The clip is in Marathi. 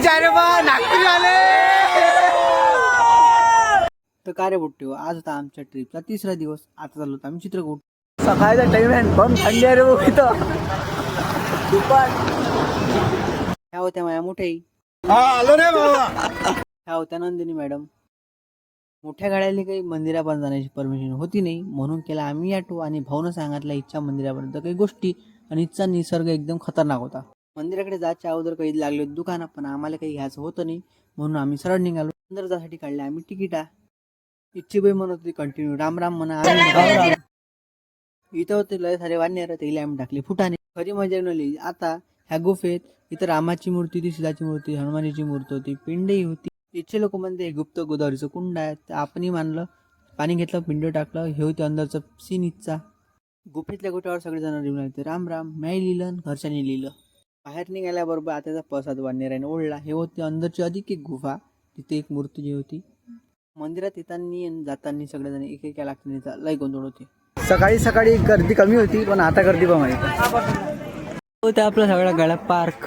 नागपूर आले तर काय रे बुट्टी आज होता आमच्या ट्रिपचा तिसरा दिवस. आता चाललो होतो आम्ही चित्रकूट. सकाळचा टाइम आहे पण थंडी आहे रे भाऊ इथं. ह्या होत्या माझ्या मोठ्याही. आलो रे बाबा. ह्या होत्या नंदिनी मॅडम. मोठ्या गाड्याला काही मंदिरापर्यंत जाण्याची परमिशन होती नाही म्हणून केला आम्ही ऑटो आणि भाऊनं सांगितलं इच्छा मंदिरापर्यंत काही गोष्टी. आणि इथचा निसर्ग एकदम खतरनाक होता. मंदिराकडे जायच्या अगोदर काही लागले होते दुकानं पण आम्हाला काही घ्यायचं होतं नाही म्हणून आम्ही सरळ निघालो. अंदर जाण्यासाठी काढले आम्ही तिकिटा. इच्छीबाई म्हणत होती कंटिन्यू राम राम म्हणा. इथं होते लय सारे वाढणार त्याला आम्ही टाकले फुटाने. खरी मजा नली. आता ह्या गुफेत इथं रामाची मूर्ती होती, सीताची मूर्ती, हनुमानाची मूर्ती होती, पिंडही होती. इथचे लोक म्हणते हे गुप्त गोदावरीचं कुंड आहे. तर आपणही मानलं, पाणी घेतलं, पिंड टाकलं. हे होते अंदरचं सीन इथचा. गुफेतल्या गोट्यावर सगळेजण लिहून आले राम राम. मी लिहिलं, घरच्यांनी लिहिलं. बाहेर निघाल्याबरोबर आताचा प्रसाद वाढणेराने ओढला. हे होते अंदरची अधिक एक गुफा. तिथे एक मूर्ती जी होती. मंदिरात येताना आणि जाताना सगळेजण एक एका लागताना लय गोंधळ होते. सकाळी सकाळी गर्दी कमी होती पण आता गर्दी पण माहिती होते. आपला सगळा गळा पार्क.